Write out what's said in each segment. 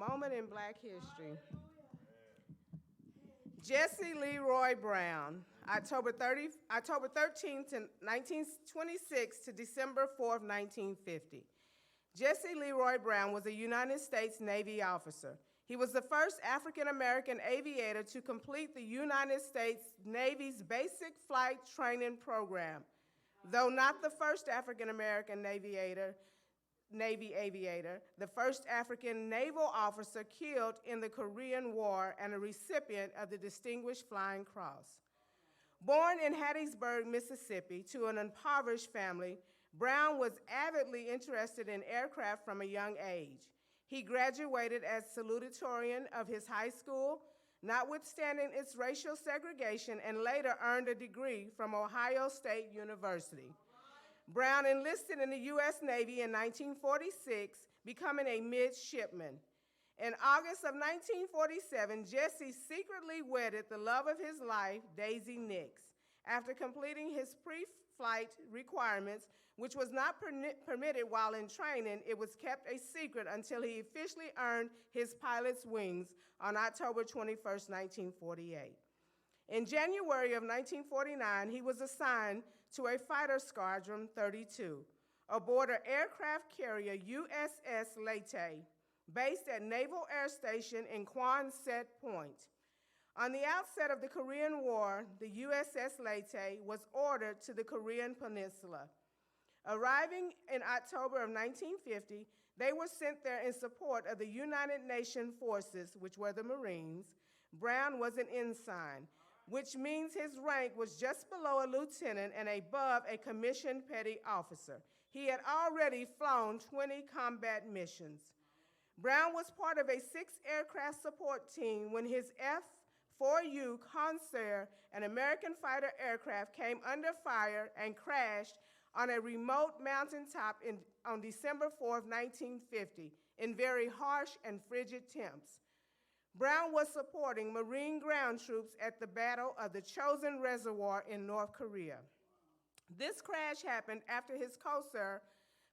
moment in Black history. Jesse Leroy Brown, October 13th, 1926 to December 4th, 1950. Jesse Leroy Brown was a United States Navy officer. He was the first African-American aviator to complete the United States Navy's basic flight training program. Though not the first African-American Navy aviator, the first African naval officer killed in the Korean War and a recipient of the Distinguished Flying Cross. Born in Hattiesburg, Mississippi, to an impoverished family, Brown was avidly interested in aircraft from a young age. He graduated as salutatorian of his high school, notwithstanding its racial segregation, and later earned a degree from Ohio State University. Brown enlisted in the U.S. Navy in 1946, becoming a midshipman. In August of 1947, Jesse secretly wedded the love of his life, Daisy Nix. After completing his pre-flight requirements, which was not permitted while in training, it was kept a secret until he officially earned his pilot's wings on October 21st, 1948. In January of 1949, he was assigned to a fighter squadron 32 aboard an aircraft carrier USS Leyte, based at Naval Air Station in Quonset Point. On the outset of the Korean War, the USS Leyte was ordered to the Korean Peninsula. Arriving in October of 1950, they were sent there in support of the United Nations forces, which were the Marines. Brown was an ensign, which means his rank was just below a lieutenant and above a commissioned petty officer. He had already flown 20 combat missions. Brown was part of a 6-aircraft support team when his F-4U Concerto, an American fighter aircraft, came under fire and crashed on a remote mountaintop on December 4, 1950, in very harsh and frigid temps. Brown was supporting Marine ground troops at the Battle of the Chosin Reservoir in North Korea. This crash happened after his Concerto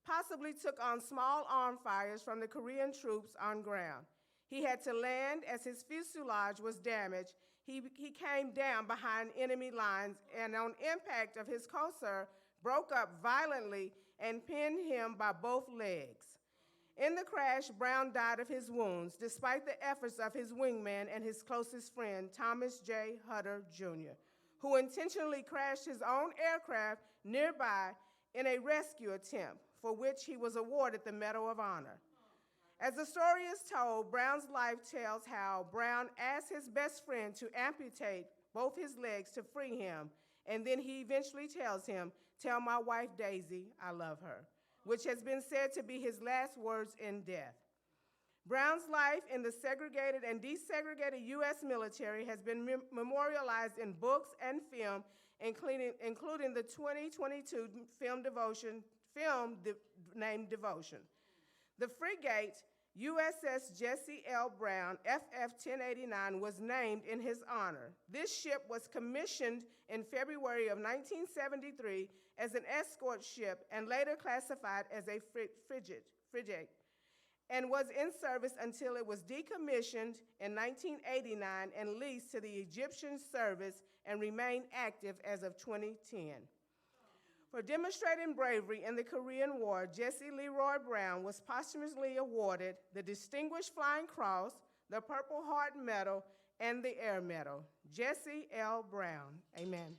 possibly took on small arm fires from the Korean troops on ground. He had to land as his fuselage was damaged. He came down behind enemy lines and on impact of his Concerto broke up violently and pinned him by both legs. In the crash, Brown died of his wounds, despite the efforts of his wingman and his closest friend, Thomas J. Hutter, Jr., who intentionally crashed his own aircraft nearby in a rescue attempt, for which he was awarded the Medal of Honor. As the story is told, Brown's life tells how Brown asked his best friend to amputate both his legs to free him, and then he eventually tells him, "Tell my wife Daisy I love her," which has been said to be his last words in death. Brown's life in the segregated and desegregated U.S. military has been memorialized in books and film, including the 2022 film named Devotion. The frigate USS Jesse L. Brown, FF-1089, was named in his honor. This ship was commissioned in February of 1973 as an escort ship and later classified as a frigate, and was in service until it was decommissioned in 1989 and leased to the Egyptian service and remained active as of 2010. For demonstrating bravery in the Korean War, Jesse Leroy Brown was posthumously awarded the Distinguished Flying Cross, the Purple Heart Medal, and the Air Medal. Jesse L. Brown. Amen.